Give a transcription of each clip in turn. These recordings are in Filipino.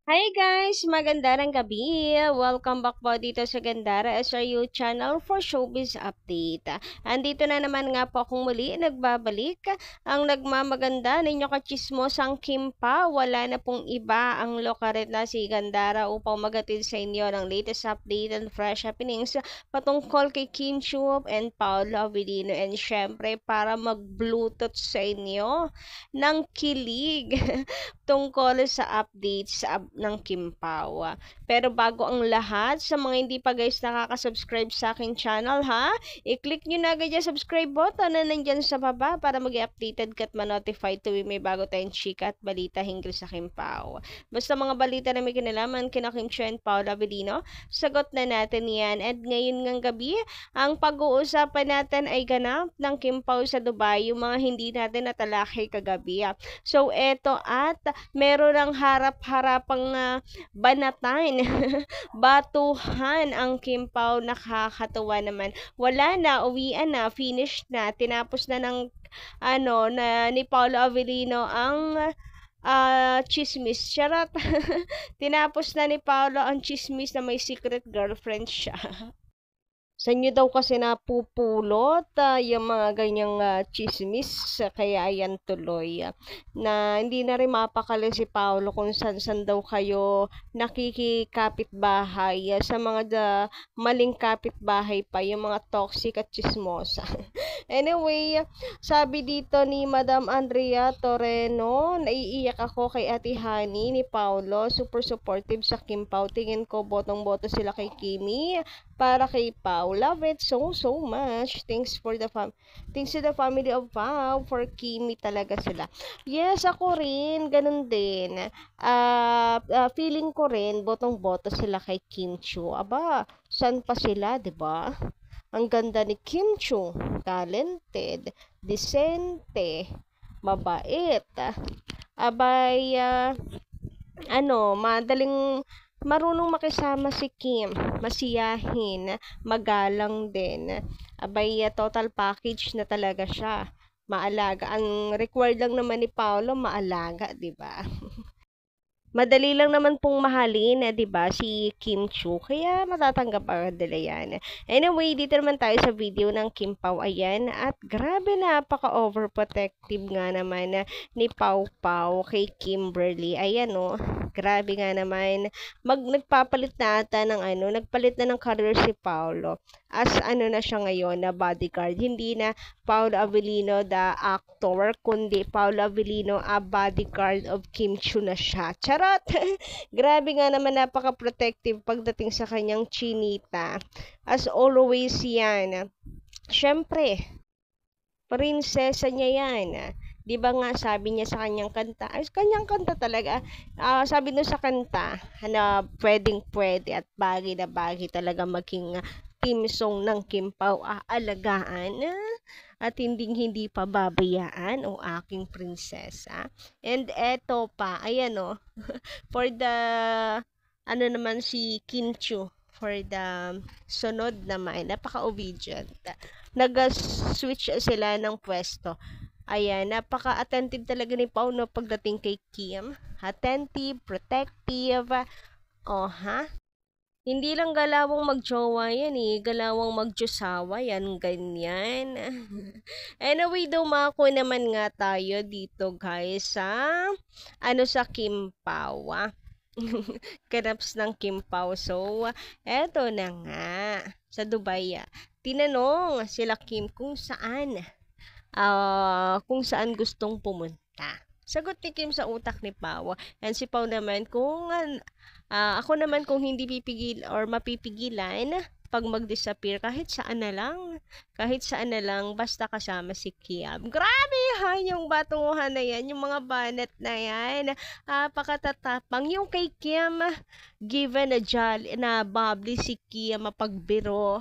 Hi guys! Magandang gabi! Welcome back po dito sa Gandara SRU channel for Showbiz Update. Andito na naman nga po akong muli nagbabalik. Ang nagmamaganda ninyo kachismosang Kimpa. Wala na pong iba ang lokaret na si Gandara upang magatid sa inyo ng latest update and fresh happenings patungkol kay Kim Chiu and Paolo Avellino. And syempre para mag-bluetooth sa inyo ng kilig tungkol sa updates ng Kim Pao. Pero bago ang lahat, sa mga hindi pa guys nakaka-subscribe sa aking channel ha, i-click nyo na agad yung subscribe button na nandyan sa baba para mag-updated ka at ma-notify tuwing may bago tayong chika at balita hinggil sa Kim Pao. Basta mga balita na may kinalaman kina Kim Chiu and Paolo Avellino, sagot na natin yan. At ngayon ngang gabi, ang pag-uusapan natin ay ganap ng Kim Pao sa Dubai, yung mga hindi natin natalakay kagabi. So eto at meron ng harap-harapang banatan, batuhan ang Kim Pao. Nakakatuwa naman. Wala na, uwian na, finish na, tinapos na ng ni Paolo Avellino ang chismis. Charot. Tinapos na ni Paolo ang chismis na may secret girlfriend siya. Sa inyo daw kasi napupulot yung mga ganyang chismis, kaya ayan tuloy. Na hindi na rin mapakali si Paolo kung saan daw kayo nakikikapit bahay. Sa mga maling kapitbahay pa, yung mga toxic at chismosa. Anyway, sabi dito ni Madam Andrea Torreno, naiiyak ako kay Ate Honey ni Paolo. Super supportive sa Kim Pao. Tingin ko botong-boto sila kay Kimi para kay Pao. Love it so much. Thanks to the family of Pao for Kimi talaga sila. Yes, ako rin ganun din. Feeling ko rin botong-boto sila kay Kim Chiu. Aba, saan pa sila, 'di ba? Ang ganda ni Kim Chiu, talented, decente, mabait. Abay, madaling marunong makisama si Kim, masiyahin, magalang din. Abay, total package na talaga siya. Maalaga. Ang required lang naman ni Paolo, maalaga, 'di ba? Madali lang naman pong mahalin, 'di ba, si Kim Chiu. Kaya matatanggap agad nila 'yan. Anyway, dito naman tayo sa video ng Kim Pao. Ayan, at grabe napaka-overprotective nga naman ni Pao Pao kay Kimberly. Ayan oh. Grabe nga naman. Nagpapalit na ata ng nagpalit na ng career si Paolo. As na siya ngayon na bodyguard. Hindi na Paolo Avellino the actor, kundi Paolo Avellino a bodyguard of Kim Chiu na siya. Charot! Grabe nga naman, napaka-protective pagdating sa kanyang chinita. As always yan. Siyempre, prinsesa niya yan. Di ba nga sabi niya sa kanyang kanta, ay kanyang kanta talaga, sabi doon sa kanta, na pwedeng-pwede at bagay na bagay talaga maging team song ng Kim Pao, aalagaan at hindi pababayaan o aking prinsesa. And eto pa, ayan o, for the, naman si Kim Chiu, for the sunod naman, napaka-obedient. Nag-switch sila ng pwesto. Ayan, napaka-attentive talaga ni Pao no, pagdating kay Kim. Attentive, protective. Oh, ha? Hindi lang galawang magjowa yan eh. Galawang magjosawa yan, ganyan. Anyway, dumako naman nga tayo dito guys sa Kim Pao. Kanaps ng Kim Pao. So, eto na nga. Sa Dubai, tinanong sila Kim kung saan gustong pumunta. Sagot ni Kim sa utak ni Pao. And si Pao naman, ako naman kung hindi pipigil or mapipigilan pag mag-disappear kahit saan na lang basta kasama si Kim. Grabe ha, yung batuhan na yan, yung mga banat na yan, pakatatapang. Yung kay Kim, given a jolly na bubbly si Kim, mapagbiro.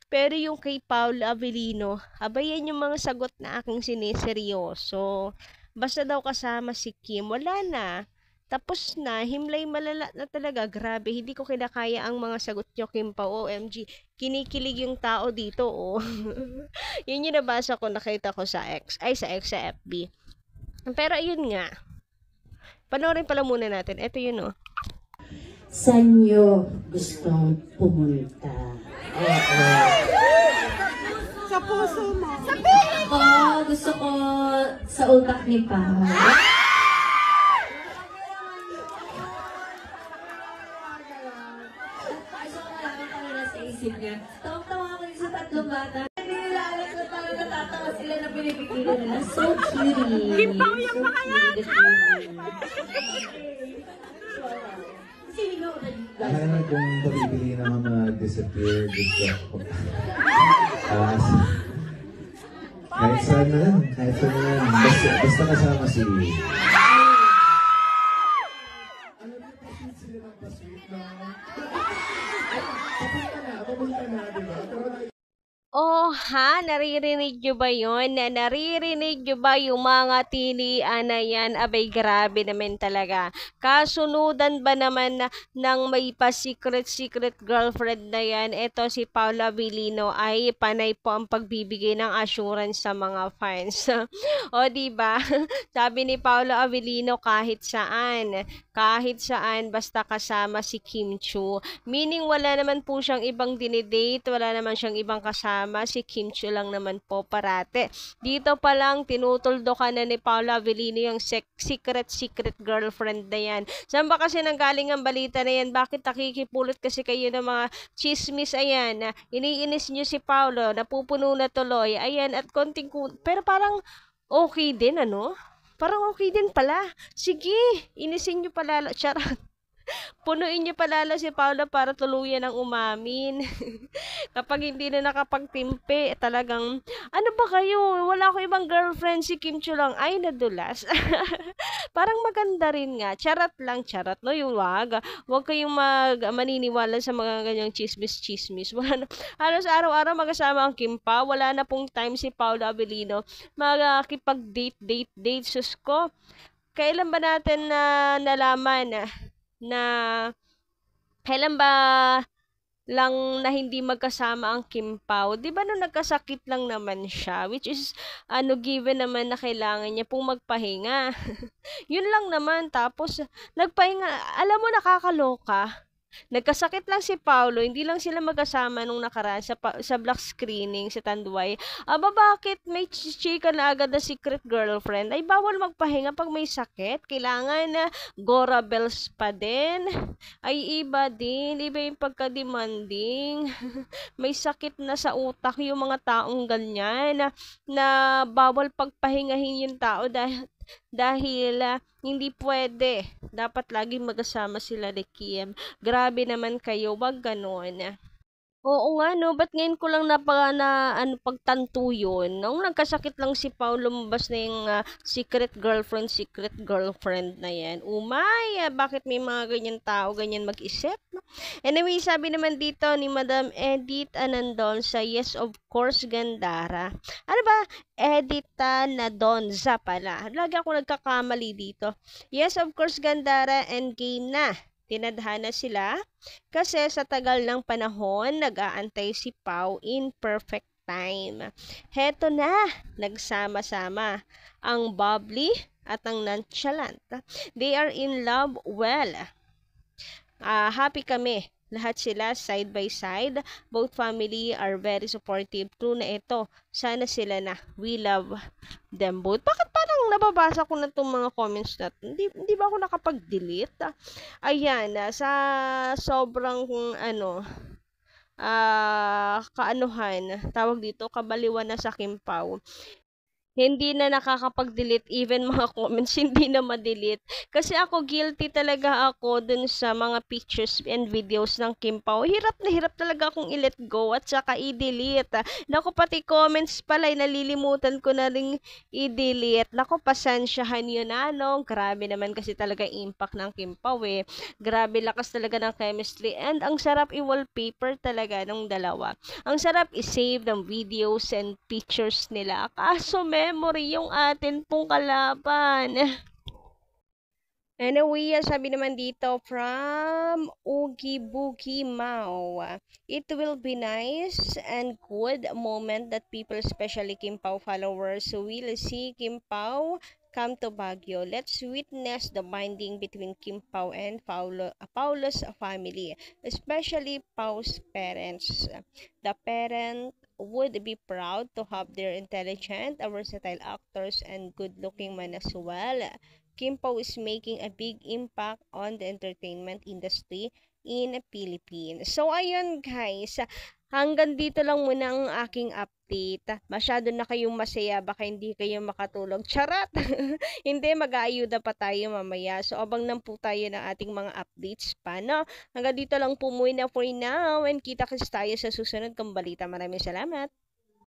Pero yung kay Paolo Avellino, yan yung mga sagot na aking siniseryoso. Basta daw kasama si Kim, wala na. Tapos na, himlay malala na talaga. Grabe, hindi ko kinakaya ang mga sagot nyo, Kim Pao. OMG, kinikilig yung tao dito, oh. Yun yung nabasa ko, nakita ko sa sa FB. Pero ayun nga. Panoorin pala muna natin. Ito yun, oh. Saan nyo gustong pumunta? Sa puso mo. Ako, gusto ko sa utak ni Pao. Gusto ko malaman kami na sa isip niya. Tawang-tawa ako sa tatlong bata. Hindi nila alam na parang natatawa sila na pinipigilan nila. So cutie. Kimpaw yung mga yan! Sino na Akala kung babibili na ako ma-disappear dito. Kahit saan na lang, kahit saan na lang. Basta kasama si... Alam niyo pa sweet sila ng pa-sweet na... Papunta na, diba? Oh ha, naririnig nyo ba yun? Naririnig nyo ba yung mga tilian na yan? Abay, grabe naman talaga. Kasunudan ba naman ng may pa-secret girlfriend na yan? Ito si Paula Avellino ay panay po ang pagbibigay ng assurance sa mga fans. O diba? Sabi ni Paula Avellino kahit saan, basta kasama si Kim Chiu. Meaning wala naman po siyang ibang dinidate, wala naman siyang ibang kasama, si Kim Chiu lang naman po parate. Dito pa lang tinutuldokan na ni Paula Avellino yung secret girlfriend na yan. Saan ba kasi nanggaling ang balita na yan? Bakit nakikipulot kasi kayo ng mga chismis? Ayan, iniinis nyo si Paolo, napupuno na tuloy. Ayan, at konting pero parang okay din, ano? Parang okay din pala. Sige, inisin nyo pala. Charot. Punuin niyo palala si Paula para tuluyan ng umamin. Kapag hindi na nakapagtimpi, talagang, ano ba kayo? Wala ko ibang girlfriend, si Kim Chiu lang. Ay, nadulas. Parang maganda rin nga. Charot lang, charot. No, yung wag. Huwag kayong maniniwala sa mga ganyang chismis. Wala na. Halos araw-araw magkasama ang Kim Pa. Wala na pong time si Paula Avellino makikipag-date. Sus ko. Kailan ba natin nalaman na kailan ba lang na hindi magkasama ang Kim Pao? Di ba nung nagkasakit lang naman siya, which is given naman na kailangan niya pong magpahinga. Yun lang naman, tapos nagpahinga. Alam mo, nakakaloka. Nagkasakit lang si Paolo, hindi lang sila magkasama nung nakaraan sa black screening sa Tanduay. Aba, bakit may chika na agad na secret girlfriend? Ay, bawal magpahinga pag may sakit. Kailangan na Gora Bells pa din. Ay, iba din. Iba yung pagka-demanding. May sakit na sa utak yung mga taong ganyan na bawal pagpahingahin yung tao dahil hindi pwede. Dapat laging magkasama sila ni Kim. Grabe naman kayo, wag ganon. Oo nga, no? Ba't ngayon ko lang pagtanto yun? Nung nagkasakit lang si Paul, lumabas na yung secret girlfriend na yan. Umay, bakit may mga ganyan tao, ganyan mag-isip? Anyway, sabi naman dito ni Madam Edith Anandon sa Yes of Course Gandara. Ano ba? Edita Nadonza pala. Lagi ako nagkakamali dito. Yes of Course Gandara, endgame na. Tinadhana sila kasi sa tagal ng panahon nag-aantay si Pau in perfect time. Heto na, nagsama-sama ang bubbly at ang nonchalant. They are in love well. Happy kami. Lahat sila side by side. Both family are very supportive. True na ito. Sana sila na. We love them both. Bakit parang nababasa ko na itong mga comments na hindi ba ako nakapag-delete? Ayan, sa sobrang tawag dito, kabaliwan na sa Kim Pao. Hindi na nakakapag-delete, even mga comments, hindi na ma-delete. Kasi ako, guilty talaga ako dun sa mga pictures and videos ng Kim Pao. Hirap na hirap talaga akong i-let go at saka i-delete. Naku, pati comments pala, nalilimutan ko na rin i-delete. Naku, pasensyahan yun, grabe naman kasi talaga impact ng Kim Pao eh. Grabe, lakas talaga ng chemistry. And ang sarap i-wallpaper talaga ng dalawa. Ang sarap i-save ng videos and pictures nila. Kaso memory yung atin pong kalaban. Anyway, sabi naman dito from Oogie Boogie Mao, it will be nice and good moment that people, especially Kim Pao followers, will see Kim Pao come to Baguio. Let's witness the bonding between Kim Pao and Paulo's family, especially Pao's parents. The parent would be proud to have their intelligent, versatile actors and good-looking man as well. Kim Pao is making a big impact on the entertainment industry in Philippines. So, ayun guys, hanggang dito lang muna ang aking update. Masyado na kayong masaya, baka hindi kayo makatulog. Charat! Hindi, mag-aayuda pa tayo mamaya. So, abang lang po tayo ng ating mga updates pa, no? Hanggang dito lang po muna for now and kita-kits tayo sa susunod kong balita. Maraming salamat!